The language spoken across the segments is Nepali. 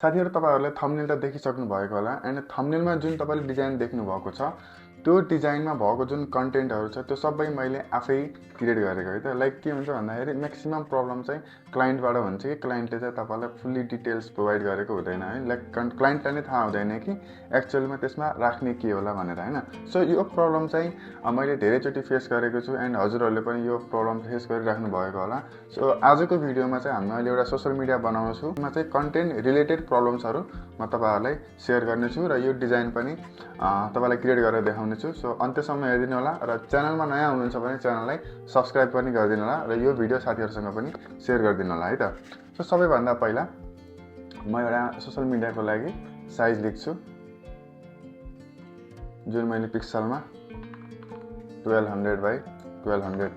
साथीहरु तपाईहरुले थम्बनेल त देखिसक्नु भएको होला एन्ड थम्बनेलमा जुन तपाईले डिजाइन देख्नु भएको छ त्यो डिजाइनमा भएको जुन कन्टेन्टहरु छ त्यो सबै मैले आफै क्रिएट गरेको है त लाइक के हुन्छ भन्दाखेरि म्याक्सिमम प्रब्लम चाहिँ क्लाइन्टबाट हुन्छ कि क्लाइन्टले चाहिँ तपाईलाई फुल्ली डिटेल्स प्रोवाइड गरेको हुँदैन है लाइक क्लाइन्टलाई नै थाहा हुँदैन कि एक्चुअलीमा त्यसमा राख्ने के होला भनेर हैन सो यो प्रब्लम चाहिँ मैले धेरैचोटी फेस गरेको छु एन्ड हजुरहरुले पनि यो प्रब्लम फेस गरिराख्नु भएको होला सो आजको भिडियोमा चाहिँ हामीले एउटा सोशल मिडिया बनाउनु छु म चाहिँ कन्टेन्ट रिलेटेड प्रब्लम्सहरु म तपाईहरुलाई शेयर गर्नेछु र यो डिजाइन पनि तपाईलाई क्रिएट गरेर देखाउनेछु सो अन्त्यसम्म हेरिदिनु होला र च्यानलमा नयाँ हुनुहुन्छ भने च्यानललाई सब्स्क्राइब पनि गरिदिनु होला र यो भिडियो साथीहरुसँग पनि शेयर गरिदिनु होला है त सो सबैभन्दा पहिला म एउटा सोशल मिडियाको लागि साइज लेख्छु जुन मैले पिक्सलमा 1200 बाइ 1200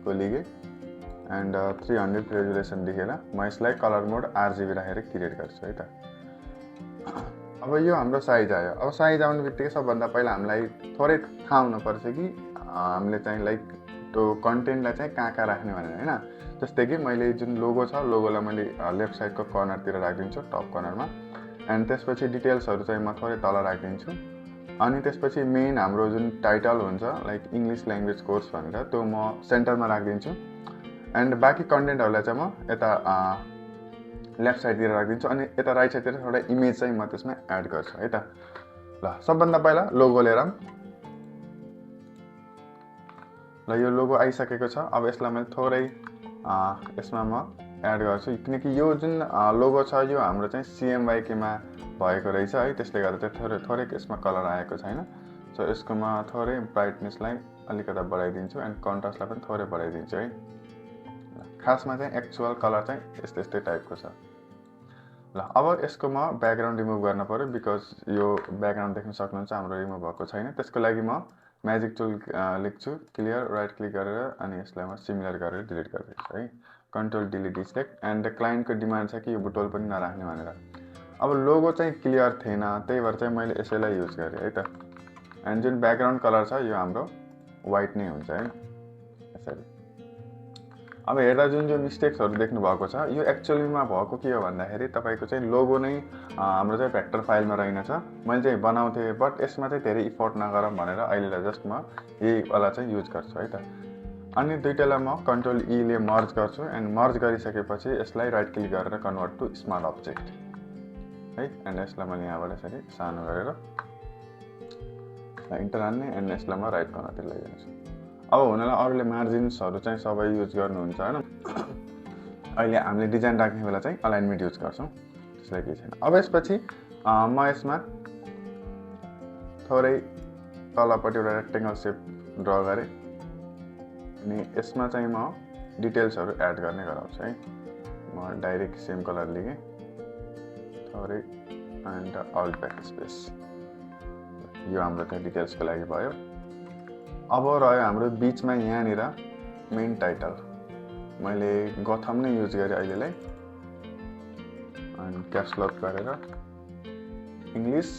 को लिगे एन्ड 300 रेजुलेसन दिएर म यसलाई कलर मोड RGB राखेर क्रिएट गर्छु है त अब यो हाम्रो साइज आयो अब साइज आउने बित्तिकै सबभन्दा पहिला हामीलाई थोरै थाहा हुनु पर्छ कि हामीले चाहिँ लाइक त्यो कन्टेन्टलाई चाहिँ कहाँ राख्ने भनेर हैन जस्तै कि मैले जुन लोगो छ लोगोलाई मैले लेफ्ट साइडको कर्नरतिर राखिदिन्छु टप कर्नरमा एन्ड त्यसपछि डिटेल्सहरु चाहिँ म थोरै तल राखिदिन्छु अनि त्यसपछि मेन हाम्रो जुन टाइटल हुन्छ लाइक इंग्लिश ल्याङ्ग्वेज कोर्स भनेर त्यो म सेन्टरमा राखिदिन्छु एन्ड बाँकी कन्टेन्टहरुलाई चाहिँ म यता लेफ्ट साइडतिर राखिदिन्छु अनि यता राइट साइडतिर एउटा इमेज चाहिँ म त्यसमा एड गर्छु है त ल सबभन्दा पहिला लोगो लिएर ल यो लोगो आइसकेको छ अब यसलाई मैले थोरै यसमा म एड गर्छु किनकि यो जुन लोगो छ यो हाम्रो चाहिँ CMYK मा भएको रहेछ है त्यसले गर्दा चाहिँ थोरै यसमा कलर आएको छैन सो यसको म थोरै ब्राइटनेसलाई अलिकति बढाइदिन्छु एन्ड कन्ट्रास्टलाई पनि थोरै बढाइदिन्छु है खासमा चाहिँ एक्चुअल कलर चाहिँ यस्तै टाइपको छ ल अब यसको म ब्याकग्राउन्ड रिमुभ गर्न पर्यो बिकज यो ब्याकग्राउन्ड देख्न सक्नुहुन्छ हाम्रो रिमुभ भएको छैन त्यसको लागि म म्याजिक टुल लेख्छु क्लियर राइट क्लिक गरेर अनि यसलाई म सिमिलर गरेर डिलिट गरिदिन्छु है कन्ट्रोल डिलिट डिसेक्ट एन्ड क्लाइन्टको डिमान्ड छ कि यो बुटोल पनि नराख्ने भनेर अब लोगो चाहिँ क्लियर थिएन त्यही भएर चाहिँ मैले यसैलाई युज गरेँ है त एन्ड जुन ब्याकग्राउन्ड कलर छ यो हाम्रो व्हाइट नै हुन्छ है यसरी अब हेर्दा जुन मिस्टेक्सहरु देख्नु भएको छ यो एक्चुअलीमा भएको के हो भन्दाखेरि तपाईको चाहिँ लोगो नै हाम्रो चाहिँ भेक्टर फाइलमा रहेनछ मैले चाहिँ बनाउँथे बट यसमा चाहिँ धेरै इफोर्ट नगरौँ भनेर अहिले जस्ट म यही वाला चाहिँ युज गर्छु है त अनि दुईटालाई म कन्ट्रोल E ले मर्ज गर्छु एन्ड मर्ज गरिसकेपछि यसलाई राइट क्लिक गरेर कन्भर्ट टु स्मार्ट अब्जेक्ट है एन्ड यसलाई मैले यहाँबाट यसरी सानो गरेर इन्टर हान्ने एन्ड यसलाई म राइट कर्नरतिर लैजान्छु अब हुनला अरूले मार्जिन्सहरु चाहिँ सबै युज गर्नुहुन्छ हैन अहिले हामीले डिजाइन राख्ने बेला चाहिँ अलाइनमेन्ट युज गर्छौं त्यसलाई के छैन अब यसपछि म यसमा थोरै तलपट्टि एउटा रेक्टेंगल शेप ड्रा गरे अनि यसमा चाहिँ म डिटेल्सहरु एड गर्ने गराउँछु है म डाइरेक्ट सेम कलर लिए थोरै एन्ड अल ब्याक स्पेस यो हाम्रो चाहिँ डिटेल्सको लागि भयो अब रह्यो हाम्रो बीचमा यहाँनिर मेन टाइटल मैले गथम नै युज गरे अहिलेलाई अनि क्याप्स लक गरेर English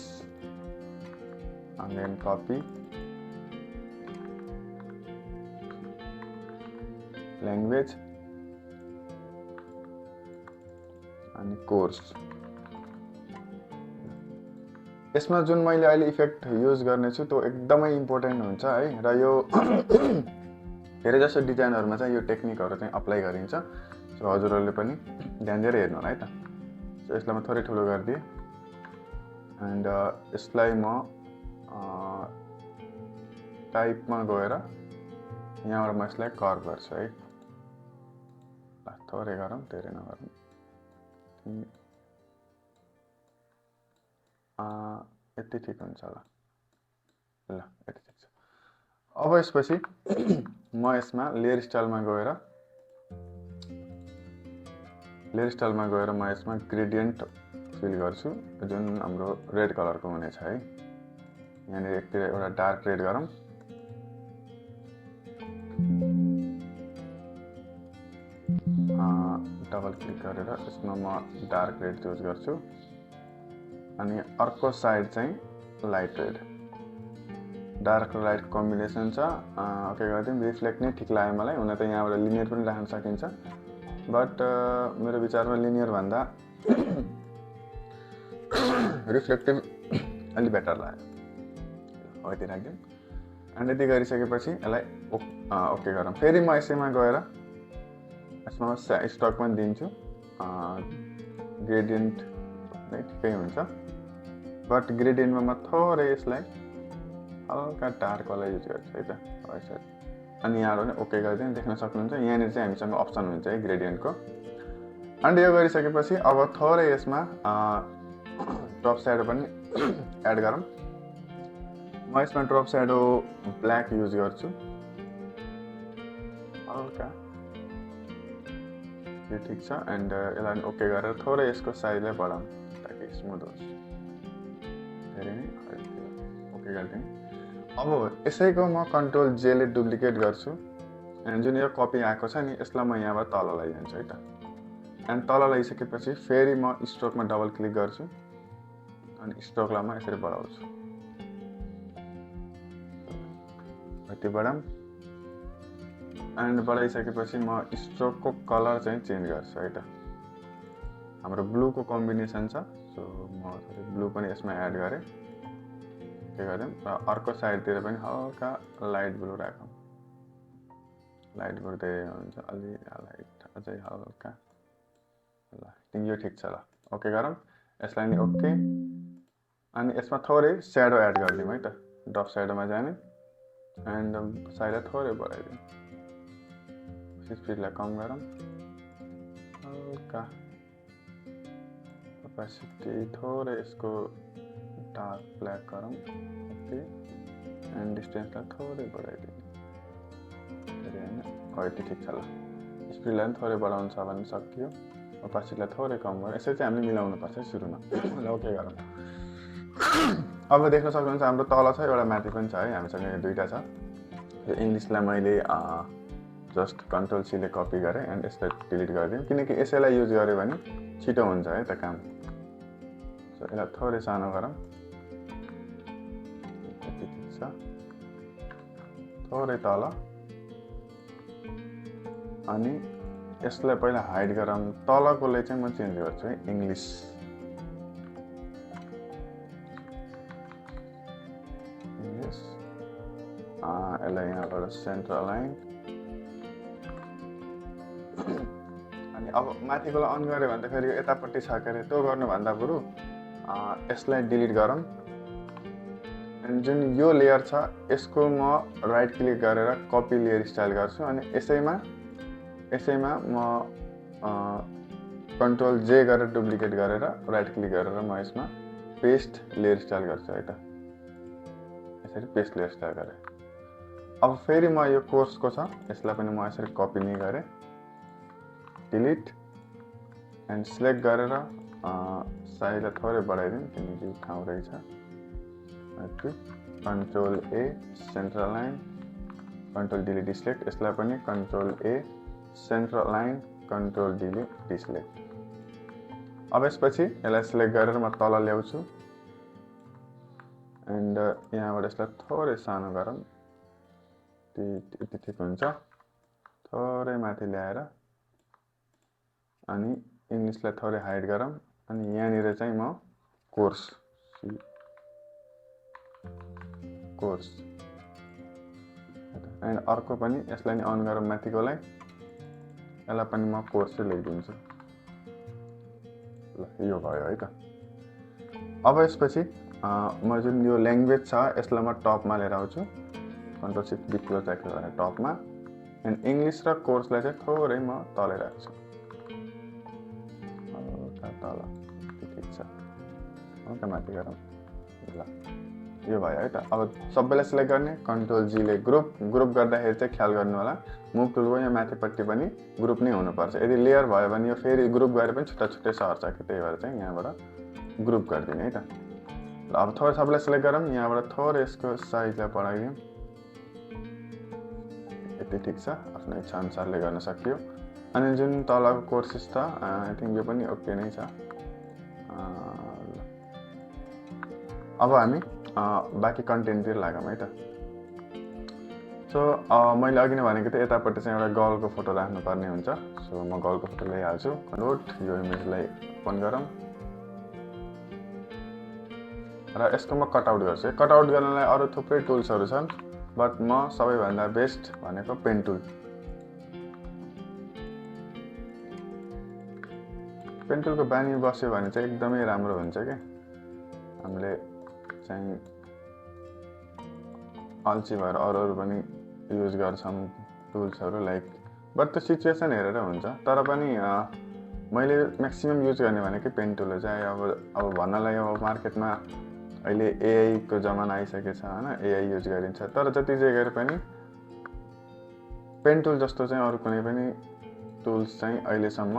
and then copy language अनि कोर्स यसमा जुन मैले अहिले इफेक्ट युज गर्ने छु त्यो एकदमै इम्पोर्टेन्ट हुन्छ है र यो धेरै जसो डिजाइनहरुमा चाहिँ यो टेक्निकहरु चाहिँ अप्लाई गरिन्छ सो हजुरहरुले पनि ध्यान दिएर हेर्नु होला है त सो यसलाई म थोरै ठुलो गर्दिए एन्ड यसलाई म टाइपमा गएर यहाँबाट म यसलाई कर्व गर्छु है थोरै गरौँ धेरै नगरौँ यति ठीक हुन्छ होला ल यति ठीक छ अब यसपछि म यसमा लेयर स्टाइलमा गएर म यसमा ग्रेडियन्ट फिल गर्छु जुन हाम्रो रेड कलरको हुनेछ है यहाँ एकतिर एउटा डार्क रेड गरौँ डबल क्लिक गरेर यसमा म डार्क रेड चुज गर्छु अनि अर्को साइड चाहिँ लाइट रेड डार्क र लाइट कम्बिनेसन छ ओके गर्दिम रिफ्लेक्ट नै ठीक लाग्यो मलाई हुन त यहाँबाट लिनियर पनि राख्न सकिन्छ बट मेरो विचारमा लिनियर भन्दा रिफ्लेक्टिभ अलि बेटर लाग्यो हो यति राखिदिउँ एन्ड यति गरिसकेपछि यसलाई ओके गरौँ फेरि म यसैमा गएर यसमा स्टक पनि दिन्छु ग्रेडियन्ट नै ठिकै हुन्छ बट ग्रेडियन्टमा म थोरै यसलाई हल्का डार्क वाला युज गर्छु है त अनि यहाँबाट पनि ओके गरिदिनु देख्न सक्नुहुन्छ यहाँनिर चाहिँ हामीसँग अप्सन हुन्छ है ग्रेडियन्टको एन्ड यो गरिसकेपछि अब थोरै यसमा ड्रप स्याडो पनि एड गरौँ म यसमा ड्रप स्याडो ब्ल्याक युज गर्छु हल्का यो ठिक छ एन्ड यसलाई ओके गरेर थोरै यसको साइजलाई बढाउँ ताकि स्मुथ होस् धेरै नै ओके गरिदिउँ अब यसैको म कन्ट्रोल जेले डुप्लिकेट गर्छु एन्ड जुन यो कपी आएको छ नि यसलाई म यहाँबाट तल लैजान्छु है त एन्ड तल लैसकेपछि फेरि म स्ट्रोकमा डबल क्लिक गर्छु अनि स्ट्रोकलाई म यसरी बढाउँछु यति बढाऊँ एन्ड बढाइसकेपछि म स्ट्रोकको कलर चाहिँ चेन्ज गर्छु है त हाम्रो ब्लूको कम्बिनेसन छ सो म ब्लू पनि यसमा एड गरेँ के गरिदिउँ र अर्को साइडतिर पनि हल्का लाइट ब्लू राखौँ लाइट ब्लू धेरै हुन्छ अलि लाइट अझै हल्का ल यो ठिक छ ल ओके गरौँ यसलाई नि ओके अनि यसमा थोरै स्याडो एड गरिदिउँ है त ड्रप स्याडोमा जाने एन्ड साइडलाई थोरै बढाइदिउँ स्पिडलाई कम गरौँ हल्का ओपेसिटी थोरै यसको डार्क ब्ल्याक गरौँ ओके एन्ड डिस्टेन्सलाई थोरै बढाइदिउँ धेरै होइन यति ठिक छ ल स्पिडलाई पनि थोरै बढाउनु छ भने सकियो ओपेसिटीलाई थोरै कम गरौँ यसरी चाहिँ हामीले मिलाउनु पर्छ सुरुमा ल ओके गरौँ अब देख्न सक्नुहुन्छ हाम्रो तल छ एउटा माथि पनि छ है हामीसँग यो दुईटा छ यो इङ्ग्लिसलाई मैले जस्ट कन्ट्रोल सीले कपी गरेँ एन्ड यसलाई डिलिट गरिदिउँ किनकि यसैलाई युज गऱ्यो भने छिटो हुन्छ है त काम सो यसलाई थोरै सानो गरौँ यति ठिक छ थोरै तल अनि यसलाई पहिला हाइड गरौँ तलकोलाई चाहिँ म चेन्ज गर्छु है इङ्ग्लिस यसलाई यहाँबाट सेन्टर लाइन अनि अब माथिकोलाई अन गऱ्यो भने त फेरि यतापट्टि छ के अरे त्यो गर्नुभन्दा बरु यसलाई डिलिट गरौँ अनि जुन यो लेयर छ यसको म राइट क्लिक गरेर कपी लेयर स्टाइल गर्छु अनि यसैमा म कन्ट्रोल जे गरेर डुप्लिकेट गरेर राइट क्लिक गरेर म यसमा पेस्ट लेयर स्टाइल गर्छु है त यसरी पेस्ट लेयर स्टाइल गरेँ अब फेरि म यो कोर्सको छ यसलाई पनि म यसरी कपी नै गरेँ डिलिट एन्ड सिलेक्ट गरेर साइजलाई थोरै बढाइदिउँ किनकि ठाउँ रहेछ control A central line control delete deselect यसलाई पनि control A central line control delete deselect अब यसपछि यसलाई सिलेक्ट गरेर म तल ल्याउँछु एन्ड यहाँबाट यसलाई थोरै सानो गरौँ यति ठिक हुन्छ थोरै माथि ल्याएर अनि इङ्ग्लिसलाई थोरै हाइड गरौँ अनि यहाँनिर चाहिँ म कोर्स एन्ड अर्को पनि यसलाई नि अन गरौँ माथिकोलाई यसलाई पनि म कोर्सै लेखिदिन्छु ल यो भयो है त अब यसपछि म जुन यो ल्याङ्ग्वेज छ यसलाई म टपमा लिएर आउँछु control shift B close Access गरेर टपमा एन्ड इङ्ग्लिस र कोर्सलाई चाहिँ थोरै म तलै राख्छु हल्का तल ठिक छ हल्का माथि गरौँ ल यो भयो है त अब सबैलाई सिलेक्ट गर्ने कन्ट्रोल जीले ग्रुप गर्दाखेरि चाहिँ ख्याल गर्नु होला मुभ टुलको यहाँ माथिपट्टि पनि ग्रुप नै हुनुपर्छ यदि लेयर भयो भने यो फेरि ग्रुप गरे पनि छुट्टा छुट्टै सर्छ कि त्यही भएर चाहिँ यहाँबाट ग्रुप गरिदिने है त ल अब थोरै सबैलाई सिलेक्ट गरौँ यहाँबाट थोरै यसको साइजलाई बढाइदिउँ यति ठिक छ आफ्नो इच्छा अनुसारले गर्न सकियो अनि जुन तलको कोर्सेस छ आई थिङ्क यो पनि ओके नै छ अब हामी बाँकी कन्टेन्टतिर लागौँ है त सो मैले अघि नै भनेको थिएँ यतापट्टि चाहिँ एउटा गर्लको फोटो राख्नुपर्ने हुन्छ सो म गर्लको फोटो ल्याइहाल्छु नोट यो इमेजलाई ओपन गरौँ र यसको म कटआउट गर्छु। कटआउट गर्नलाई अरू थुप्रै टुल्सहरू छन्, बट म सबैभन्दा बेस्ट भनेको पेन टुल। पेन टुलको बानी बस्यो भने चाहिँ एकदमै राम्रो हुन्छ क्या। हामीले चाहिँ अल्छी भएर अरू पनि युज गर्छौँ टुल्सहरू लाइक, बट त्यो सिचुएसन हेरेर हुन्छ। तर पनि मैले म्याक्सिमम युज गर्ने भनेको पेन टुल हो। चाहिँ अब भन्नलाई अब मार्केटमा अहिले एआईको जमाना आइसकेको छ होइन, एआई युज गरिन्छ। तर जति जे गरे पनि पेन टुल जस्तो चाहिँ अरू कुनै पनि टुल्स चाहिँ अहिलेसम्म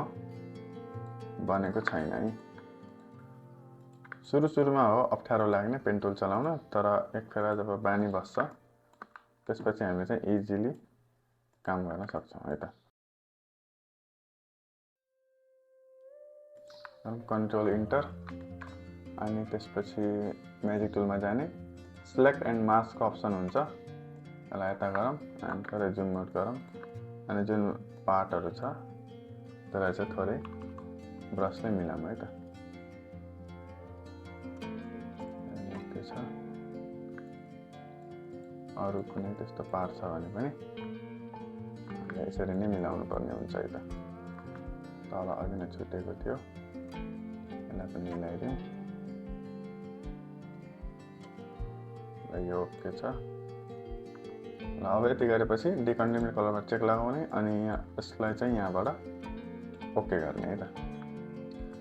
बनेको छैन है। सुरुमा हो अप्ठ्यारो लाग्ने पेन टुल चलाउन, तर एक फेर जब बानी बस्छ त्यसपछि हामीले चाहिँ इजिली काम गर्न सक्छौँ है त। कन्ट्रोल इन्टर अनि त्यसपछि म्याजिक टुलमा जाने, सिलेक्ट एन्ड मास्कको अप्सन हुन्छ। यसलाई यता गरौँ अनि थोरै जुम आउट गरौँ अनि जुन पार्टहरू छ त्यसलाई चाहिँ थोरै ब्रसले मिलाउँ है त। के छ अरू कुनै त्यस्तो पार्ट छ भने पनि यसरी नै मिलाउनु पर्ने हुन्छ है त। तल अघि नै छुटेको थियो, यसलाई पनि मिलाइदिउँ। यो ओके छ। ल अब यति गरेपछि डिकन्टिन्यू कलरमा चेक लगाउने अनि यसलाई चाहिँ यहाँबाट ओके गर्ने है त।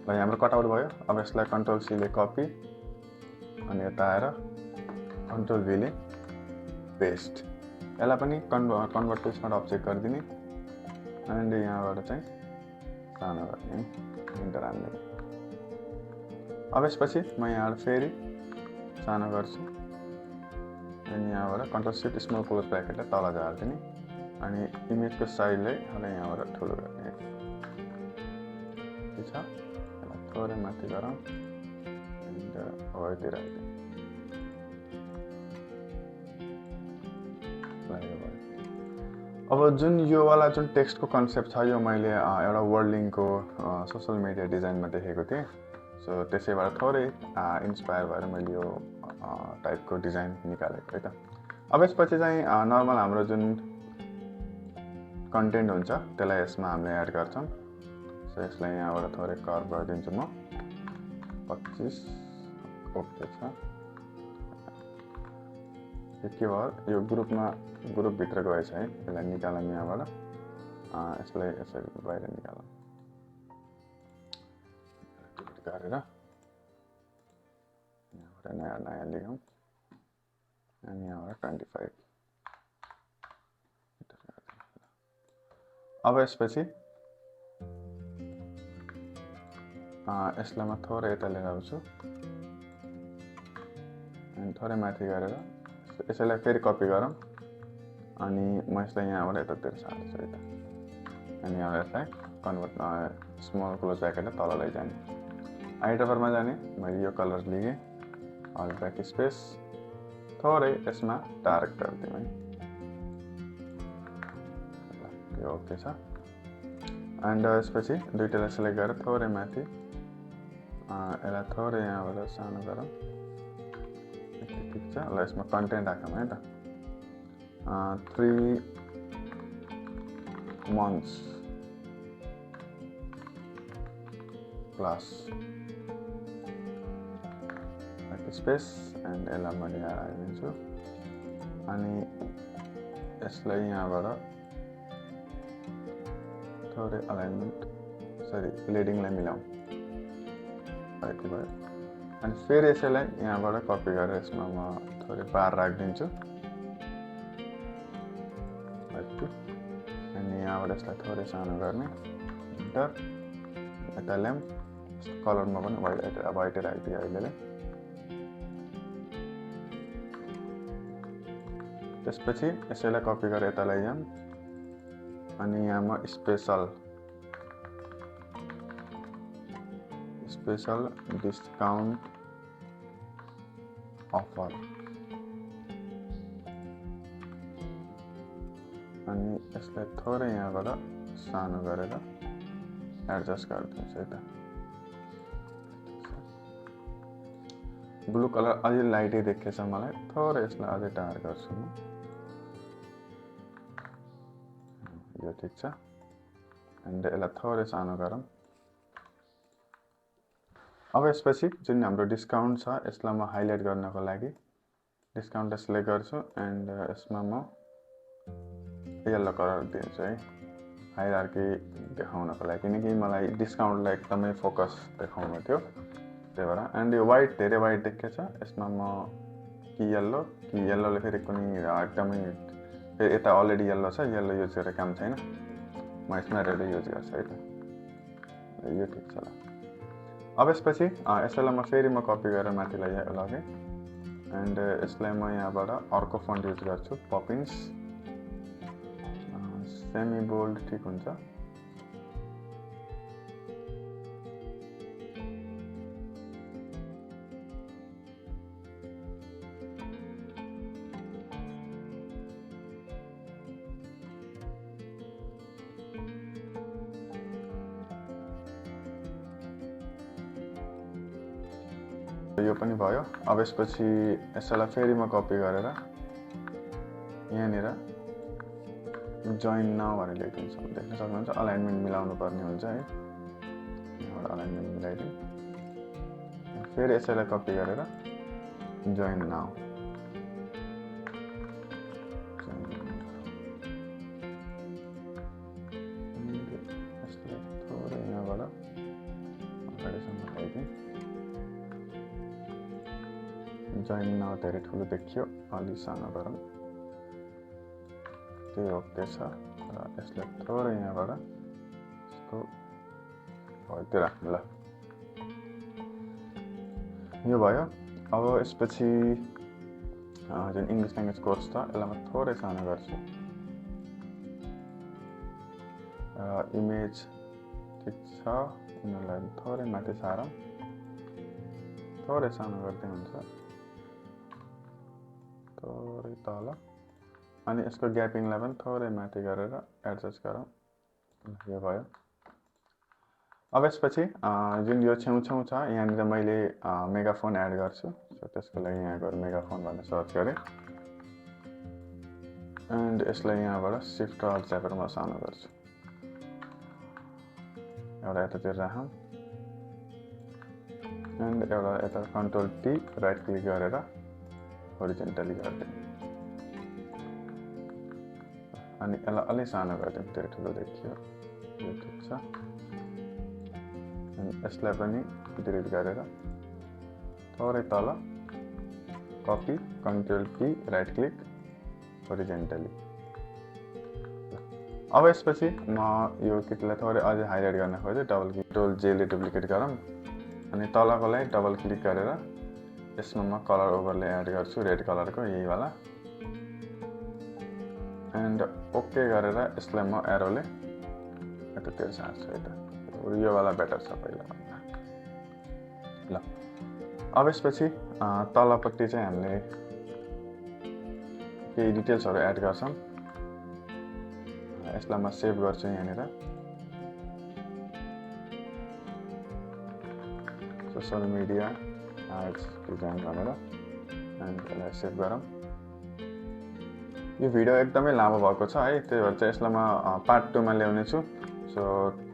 ल हाम्रो कटआउट भयो। अब यसलाई कन्ट्रोल सीले कपी अनि यता आएर कन्ट्रोल भीले पेस्ट। यसलाई पनि कन्भर्ट टु स्मार्ट अब्जेक्ट गरिदिने अनि यहाँबाट चाहिँ सानो गर्ने इन्टर हान्ने। अब यसपछि म यहाँबाट फेरि सानो गर्छु अनि यहाँबाट कन्ट्रोल सिफ्ट स्मल क्लोज ब्र्याकेटलाई तल झारिदिने अनि इमेजको साइजलाई अब यहाँबाट ठुलो गर्ने के छ। थोरै माथि गरौँ अनि यतिर आइदिउँ। अब जुन योवाला जुन टेक्स्टको कन्सेप्ट छ यो मैले एउटा वर्ल्डिङको सोसल मिडिया डिजाइनमा देखेको थिएँ। सो त्यसैबाट थोरै इन्सपायर भएर मैले यो टाइपको डिजाइन निकालेको है त। अब यसपछि चाहिँ नर्मल हाम्रो जुन कन्टेन्ट हुन्छ त्यसलाई यसमा हामीले एड गर्छौँ। सो यसलाई यहाँबाट थोरै कर्भ गरिदिन्छु म 25 ओके छ। के भयो यो ग्रुपभित्र गएछ है, यसलाई निकालौँ यहाँबाट। यसलाई यसरी बाहिर निकालौँ गरेर यहाँबाट नयाँ लेखौँ अनि यहाँबाट 25। अब यसपछि यसलाई म थोरै यता लिएर आउँछु अनि थोरै माथि गरेर यसैलाई फेरि कपी गरौँ अनि म यसलाई यहाँबाट यतातिर सार्छु है त। अनि यहाँबाट यसलाई कन्भर्ट स्मल क्लोज ब्र्याकेटलाई तल लैजाने, आइटबरमा जाने। मैले यो कलर लिएँ, अल ब्याक स्पेस थोरै यसमा डार्क गरिदिउँ है। यो ओके छ। एन्ड यसपछि दुईटालाई सिलेक्ट गरेर थोरै माथि यसलाई थोरै यहाँबाट सानो गरौँ। ठिक छ। ल यसमा कन्टेन्ट राखौँ है त। 3 months क्लास स्पेस एन्ड यसलाई मैले यहाँ राखिदिन्छु अनि यसलाई यहाँबाट थोरै अलाइनमेन्ट लेडिङलाई मिलाउँ। यति भयो। अनि फेरि यसैलाई यहाँबाट कपी गरेर यसमा म थोरै बार राखिदिन्छु अनि यहाँबाट यसलाई थोरै सानो गर्ने इन्टर। यता ल्याउँ, कलरमा पनि वाइटै राखिदिएँ अहिलेलाई। त्यसपछि यसैलाई कपी गरेर यता लैजाउँ अनि यहाँ म स्पेसल डिस्काउन्ट अफर अनि यसलाई थोरै यहाँबाट सानो गरेर एडजस्ट गरिदिन्छु है त। ब्लू कलर अलि लाइटै देखेछ मलाई, थोरै यसलाई अझै डार्क गर्छु म। यो ठिक छ। एन्ड यसलाई थोरै सानो गरौँ। अब यसपछि जुन हाम्रो डिस्काउन्ट छ यसलाई म हाइलाइट गर्नको लागि डिस्काउन्ट सिलेक्ट गर्छु एन्ड यसमा म येलो कलर दिन्छु है, हायरार्की देखाउनको लागि, किनकि मलाई डिस्काउन्टलाई एकदमै फोकस देखाउनु थियो त्यही भएर। एन्ड यो वाइट धेरै वाइट देखेछ, यसमा म कि येल्लोले फेरि कुनै एकदमै फेरि यता अलरेडी येल्लो छ, येल्लो युज गरेर काम छैन, म यसमा रेड युज गर्छु है त। यो ठिक छ ल। अब यसपछि यसलाई म फेरि कपी गरेर माथिलाई लगेँ एन्ड यसलाई म यहाँबाट अर्को फन्ट युज गर्छु, पपिन्स सेमी बोल्ड ठिक हुन्छ। यो पनि भयो। अब यसपछि यसलाई फेरि म कपी गरेर यहाँनिर जोइन नाउ भनेर लेखिदिन्छु, देख्न सक्नुहुन्छ अलाइनमेन्ट मिलाउनु पर्ने हुन्छ है, यहाँबाट अलाइनमेन्ट मिलाइदिउँ। फेरि यसलाई कपी गरेर जोइन नाउ, यसलाई थोरै यहाँबाट अगाडिसम्म ल्याइदिउँ। जोइन नाउ धेरै ठुलो देखियो, अलि सानो गरौँ, त्यो ओके छ। र यसलाई थोरै यहाँबाट यसको भइदिएर राख्नु ल, यो भयो। अब यसपछि जुन इङ्ग्लिस ल्याङ्ग्वेज कोर्स छ यसलाई म थोरै सानो गर्छु। इमेज ठिक छ, यिनीहरूलाई थोरै माथि सारौँ, थोरै सानो गर्दै हुन्छ, थोरै तल, अनि यसको ग्यापिङलाई पनि थोरै माथि गरेर एडजस्ट गरौँ, यो भयो। अब यसपछि जुन यो छेउछेउ छ यहाँनिर मैले मेगाफोन एड गर्छु, सो त्यसको लागि यहाँ गएर मेगाफोन भनेर सर्च गरेँ एन्ड यसलाई यहाँबाट सिफ्ट अल्ट च्यापेर म सानो गर्छु, एउटा यतातिर राखौँ एन्ड एउटा यता कन्ट्रोल टी राइट क्लिक गरेर होरिजेन्टली गरिदिउँ, अनि यसलाई अलि सानो गरिदिउँ, धेरै ठुलो देखियो, यो ठिक छ। यसलाई पनि डिलिट गरेर थोरै तल copy control P right click horizontally. अब यसपछि म यो किटलाई थोरै अझै हाइलाइट गर्न खोजेँ, डबल क्लिक कन्ट्रोल जेले डुप्लिकेट गरौँ, अनि तलकोलाई डबल क्लिक गरेर यसमा म कलर ओभरले एड गर्छु, रेड कलरको यही वाला, एन्ड ओके गरेर यसलाई म एरोले यतातिर सार्छु है त, यो वाला बेटर छ पहिला भन्दा ल। अब यसपछि तलपट्टि चाहिँ हामीले केही डिटेल्सहरू एड गर्छौँ, यसलाई म सेभ गर्छु यहाँनिर, सोसल मिडिया आर्ट्स डिजाइन भनेर, एन्ड यसलाई सेभ गरौँ। यो भिडियो एकदमै लामो भएको छ है, त्यही भएर चाहिँ यसलाई म पार्ट 2 मा ल्याउने छु, सो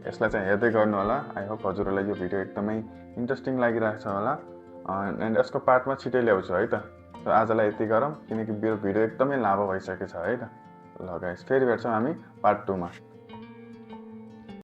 यसलाई चाहिँ हेर्दै गर्नु होला। आई होप हजुरहरूलाई यो भिडियो एकदमै इन्ट्रेस्टिङ लागिरहेको छ होला, एन्ड यसको पार्टमा छिटै ल्याउँछु है त। सो आजलाई यति गरौँ, किनकि भिडियो एकदमै लामो भइसकेको छ है त। ल गाइस, फेरि भेट्छौँ हामी पार्ट 2 मा।